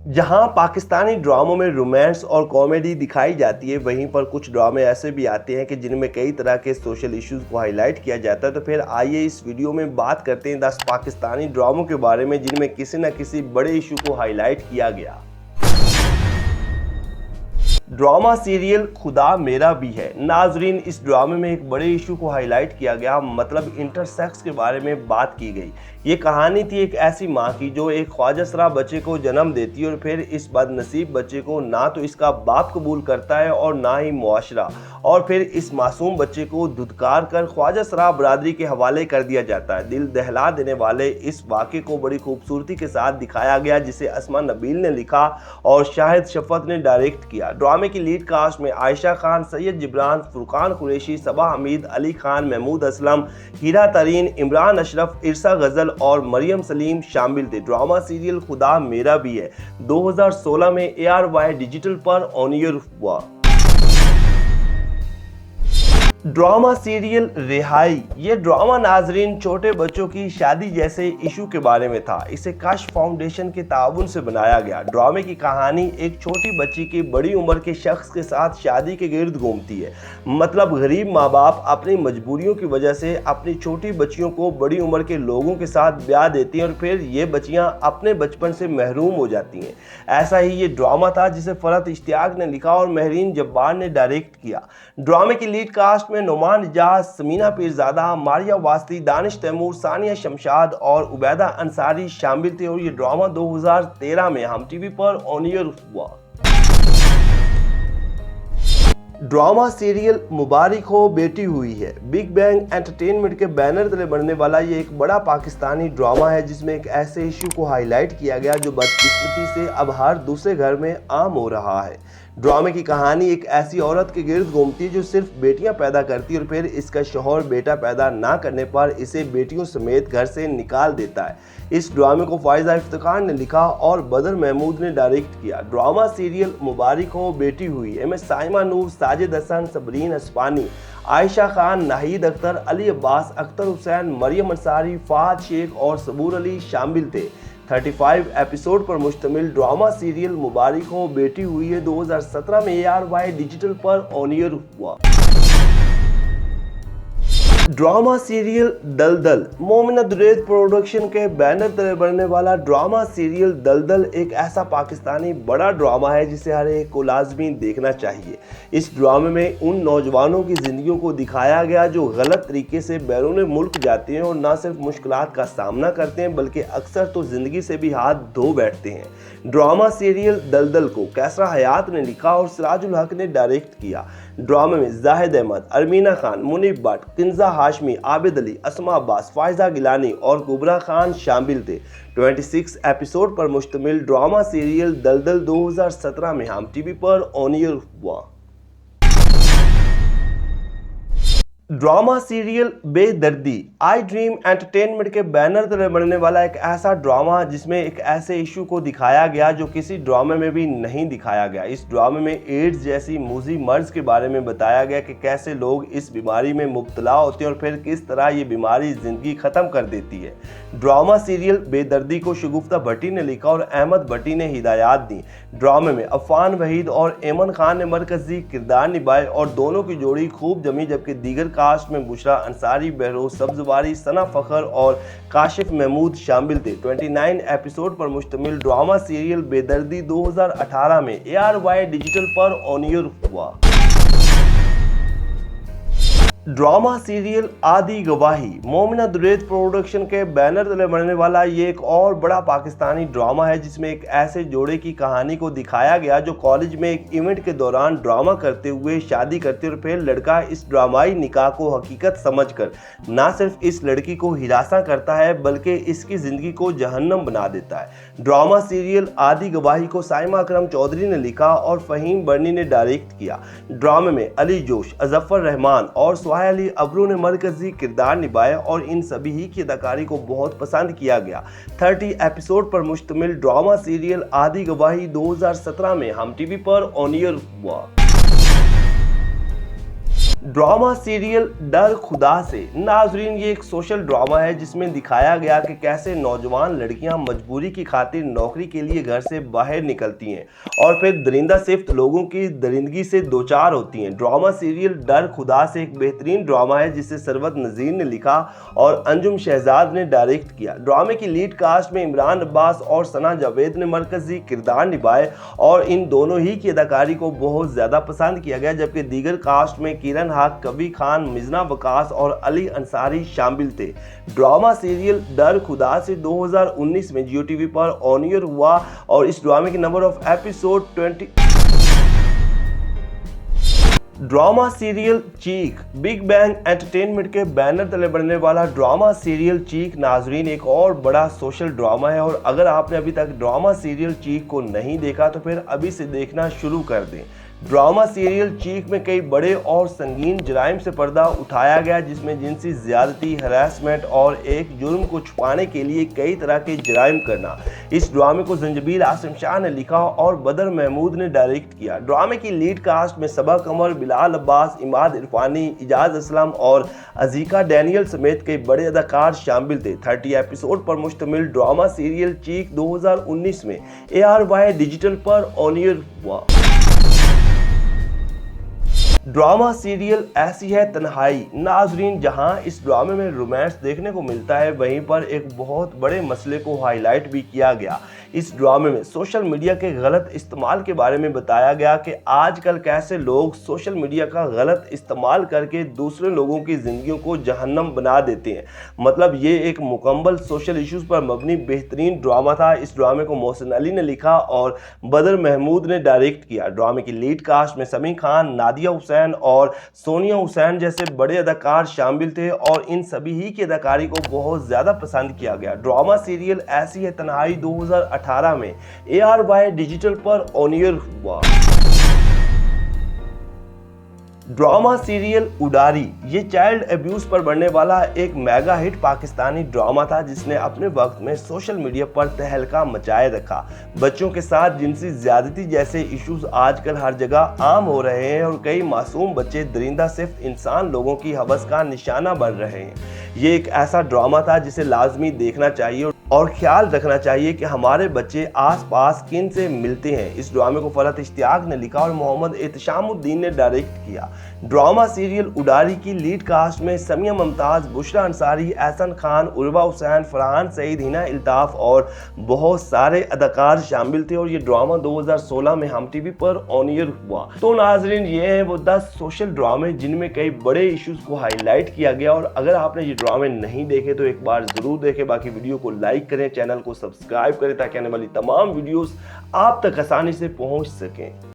जहां पाकिस्तानी ड्रामों में रोमांस और कॉमेडी दिखाई जाती है, वहीं पर कुछ ड्रामे ऐसे भी आते हैं कि जिनमें कई तरह के सोशल इश्यूज को हाईलाइट किया जाता है। तो फिर आइए इस वीडियो में बात करते हैं 10 पाकिस्तानी ड्रामों के बारे में जिनमें किसी न किसी बड़े इशू को हाईलाइट किया गया। ड्रामा सीरियल खुदा मेरा भी है। नाजरीन, इस ड्रामे में एक बड़े इशू को हाईलाइट किया गया, मतलब इंटरसेक्स के बारे में बात की गई। ये कहानी थी एक ऐसी माँ की जो एक ख्वाजासरा बच्चे को जन्म देती है और फिर इस बदनसीब बच्चे को ना तो इसका बाप कबूल करता है और ना ही मुआशरा, और फिर इस मासूम बच्चे को धुतकार कर ख्वाजासरा बरादरी के हवाले कर दिया जाता है। दिल दहला देने वाले इस वाक़े को बड़ी खूबसूरती के साथ दिखाया गया, जिसे अस्मा नबील ने लिखा और शाहिद शफत ने डायरेक्ट किया। ड्रामे की लीड कास्ट में आयशा खान, सैयद जिब्रान, फुरकान कुरैशी, सबा हमीद, अली खान, महमूद असलम, हीरा तरीन, इमरान अशरफ, इरसा गजल और मरियम सलीम शामिल थे। ड्रामा सीरियल खुदा मेरा भी है 2016 में ARY डिजिटल पर ऑन एयर हुआ। ड्रामा सीरियल रिहाई। ये ड्रामा नाजरीन छोटे बच्चों की शादी जैसे इशू के बारे में था। इसे कश फाउंडेशन के ताउन से बनाया गया। ड्रामे की कहानी एक छोटी बच्ची की बड़ी उम्र के शख्स के साथ शादी के गिर्द घूमती है। मतलब गरीब माँ बाप अपनी मजबूरियों की वजह से अपनी छोटी बच्चियों को बड़ी उम्र के लोगों के साथ ब्याह देती हैं और फिर ये बच्चियाँ अपने बचपन से महरूम हो जाती हैं। ऐसा ही ये ड्रामा था जिसे फरहत इश्तियाक ने लिखा और महरीन जब्बार ने डायरेक्ट किया। ड्रामे की लीड कास्ट में नुमान इजाज, समीना पीरजादा, मारिया वास्ती, दानिश तैमूर, सानिया शमशाद और उबैदा अंसारी शामिल थे और ये ड्रामा 2013 में हम टीवी पर ऑन एयर हुआ। ड्रामा सीरियल मुबारक हो बेटी हुई है। बिग बैंग एंटरटेनमेंट के बैनर तले बनने वाला ये एक बड़ा पाकिस्तानी ड्रामा है जिसमें एक ऐसे इशू को हाईलाइट किया गया जो बदकिस्मती से अब हर दूसरे घर में आम हो रहा है। ड्रामे की कहानी एक ऐसी औरत के गिर्द घूमती है जो सिर्फ बेटियां पैदा करती है और फिर इसका शौहर बेटा पैदा ना करने पर इसे बेटियों समेत घर से निकाल देता है। इस ड्रामे को फायजा इफ्तिकार ने लिखा और बदर महमूद ने डायरेक्ट किया। ड्रामा सीरियल मुबारक हो बेटी हुई है में साइमा नूर, साजिद हसन, सबरीन अस्पानी, आयशा खान, नाहिद अख्तर, अली अब्बास, अख्तर हुसैन, मरियम अंसारी, फहद शेख और सबूर अली शामिल थे। 35 एपिसोड पर मुश्तमिल ड्रामा सीरियल मुबारक हो बेटी हुई है 2017 में ARY डिजिटल पर ऑन एयर हुआ। ड्रामा सीरियल दलदल। मोमिना दुरैद प्रोडक्शन के बैनर तले बनने वाला ड्रामा सीरियल दलदल एक ऐसा पाकिस्तानी बड़ा ड्रामा है जिसे हर एक को लाजमी देखना चाहिए। इस ड्रामे में उन नौजवानों की ज़िंदगियों को दिखाया गया जो गलत तरीके से बैरून मुल्क जाते हैं और ना सिर्फ मुश्किलात का सामना करते हैं बल्कि अक्सर तो ज़िंदगी से भी हाथ धो बैठते हैं। ड्रामा सीरियल दलदल को कैसरा हयात ने लिखा और सिराजुल हक ने डायरेक्ट किया। ड्रामे में जाहिद अहमद, अरमीना खान, मुनीब भट्ट, किंजा हाशमी, आबिद अली, अस्मा अब्बास, फायजा गिलानी और कुबरा खान शामिल थे। 26 एपिसोड पर मुश्तमिल ड्रामा सीरियल दलदल 2017 में हम टीवी पर ऑन एयर हुआ। ड्रामा सीरियल बेदर्दी। आई ड्रीम एंटरटेनमेंट के बैनर तले बनने वाला एक ऐसा ड्रामा जिसमें एक ऐसे इशू को दिखाया गया जो किसी ड्रामे में भी नहीं दिखाया गया। इस ड्रामे में एड्स जैसी मूजी मर्ज के बारे में बताया गया कि कैसे लोग इस बीमारी में मुब्तला होते हैं और फिर किस तरह ये बीमारी ज़िंदगी ख़त्म कर देती है। ड्रामा सीरियल बेदर्दी को शगुफ्ता भट्टी ने लिखा और अहमद भट्टी ने हिदायत दी। ड्रामे में अफान वहीद और एमन खान ने मरकजी किरदार निभाए और दोनों की जोड़ी खूब जमी, जबकि दीगर कास्ट में बुशरा अंसारी, बहरोज सब्जवारी, सना फखर और काशिफ महमूद शामिल थे। 29 एपिसोड पर मुश्तमिल ड्रामा सीरियल बेदर्दी 2018 में ARY डिजिटल पर ऑन एयर हुआ। ड्रामा सीरियल आदि गवाही। मोमिना दुरैद प्रोडक्शन के बैनर तले बनने वाला ये एक और बड़ा पाकिस्तानी ड्रामा है जिसमें एक ऐसे जोड़े की कहानी को दिखाया गया जो कॉलेज में एक इवेंट के दौरान ड्रामा करते हुए शादी करते और फिर लड़का इस ड्रामाई निकाह को हकीकत समझकर ना सिर्फ इस लड़की को हिरासा करता है बल्कि इसकी ज़िंदगी को जहन्नम बना देता है। ड्रामा सीरियल आदि गवाही को साइमा अकरम चौधरी ने लिखा और फ़हीम बर्नी ने डायरेक्ट किया। ड्रामे में अली जोश, अजफर रहमान और अली अबरू ने मरकजी किरदार निभाया और इन सभी ही की अदाकारी को बहुत पसंद किया गया। 30 एपिसोड पर मुश्तमिल ड्रामा सीरियल आदि गवाही 2017 में हम टीवी पर ऑन एयर हुआ। ड्रामा सीरियल डर खुदा से। नाजरीन, ये एक सोशल ड्रामा है जिसमें दिखाया गया कि कैसे नौजवान लड़कियां मजबूरी की खातिर नौकरी के लिए घर से बाहर निकलती हैं और फिर दरिंदा सिफ्त लोगों की दरिंदगी से दो चार होती हैं। ड्रामा सीरियल डर खुदा से एक बेहतरीन ड्रामा है जिसे सरवत नज़ीर ने लिखा और अंजुम शहजाद ने डायरेक्ट किया। ड्रामे की लीड कास्ट में इमरान अब्बास और सना जावेद ने मरकजी किरदार निभाए और इन दोनों ही की अदाकारी को बहुत ज़्यादा पसंद किया गया, जबकि दीगर कास्ट में किरण हाक, कबीर खान, मिजना वकास और अली अंसारी शामिल थे। ड्रामा सीरियल डर खुदा से 2019 में जियो टीवी पर ऑन एयर हुआ और इस ड्रामे के number of episode 20। Drama serial चीख बिग बैंग एंटरटेनमेंट के बैनर तले बनने वाला ड्रामा सीरियल चीख नाजरीन एक और बड़ा सोशल ड्रामा है और अगर आपने अभी तक ड्रामा सीरियल चीख को नहीं देखा तो फिर अभी से देखना शुरू कर दें। ड्रामा सीरियल चीख में कई बड़े और संगीन जराइम से पर्दा उठाया गया, जिसमें जिनसी ज्यादती, हरासमेंट और एक जुर्म को छुपाने के लिए कई तरह के जराइम करना। इस ड्रामे को जंजबील आसिम शाह ने लिखा और बदर महमूद ने डायरेक्ट किया। ड्रामे की लीड कास्ट में सबा कमर, बिलाल अब्बास, इमाद इरफानी, इजाज असलम और अजीका डैनियल समेत कई बड़े अदाकार शामिल थे। 30 एपिसोड पर मुश्तमिल ड्रामा सीरियल चीख 2019 में ARY डिजिटल पर ऑन एयर हुआ। ड्रामा सीरियल ऐसी है तन्हाई। नाजरीन, जहां इस ड्रामे में रोमांस देखने को मिलता है, वहीं पर एक बहुत बड़े मसले को हाईलाइट भी किया गया। इस ड्रामे में सोशल मीडिया के गलत इस्तेमाल के बारे में बताया गया कि आजकल कैसे लोग सोशल मीडिया का गलत इस्तेमाल करके दूसरे लोगों की जिंदगियों को जहन्नम बना देते हैं। मतलब ये एक मुकम्मल सोशल इश्यूज पर मबनी बेहतरीन ड्रामा था। इस ड्रामे को मोहसिन अली ने लिखा और बदर महमूद ने डायरेक्ट किया। ड्रामे की लीड कास्ट में समी खान, नादिया हुसैन और सोनिया हुसैन जैसे बड़े अदाकार शामिल थे और इन सभी ही की अदाकारी को बहुत ज़्यादा पसंद किया गया। ड्रामा सीरियल ऐसी है तन्हाई 2018 में ARY डिजिटल पर ऑन एयर हुआ। ड्रामा सीरियल उडारी ये चाइल्ड अब्यूज पर बनने वाला एक मेगा हिट पाकिस्तानी ड्रामा था जिसने अपने वक्त में सोशल मीडिया पर तहलका मचाए रखा। बच्चों के साथ जिनसी ज्यादती जैसे इश्यूज आजकल हर जगह आम हो रहे हैं और कई मासूम बच्चे दरिंदा सिर्फ इंसान लोगों की हवस का निशाना बन रहे हैं। ये एक ऐसा ड्रामा था जिसे लाजमी देखना चाहिए और ख्याल रखना चाहिए कि हमारे बच्चे आसपास किन से मिलते हैं। इस ड्रामे को फरहत इश्तियाक ने लिखा और मोहम्मद एहतशामुद्दीन ने डायरेक्ट किया। ड्रामा सीरियल उडारी की लीड कास्ट में समिया मुमताज, बुशरा अंसारी, एहसन खान, उर्वा हुसैन, फरहान सईद, हिना इल्ताफ और बहुत सारे अदाकार शामिल थे और ये ड्रामा 2016 में हम टीवी पर ऑन एयर हुआ। तो नाजरीन, ये हैं वो 10 सोशल ड्रामे जिनमें कई बड़े इश्यूज को हाईलाइट किया गया और अगर आपने ये ड्रामे नहीं देखे तो एक बार जरूर देखें। बाकी वीडियो को लाइक करें, चैनल को सब्सक्राइब करें ताकि आने वाली तमाम वीडियोस आप तक आसानी से पहुंच सकें।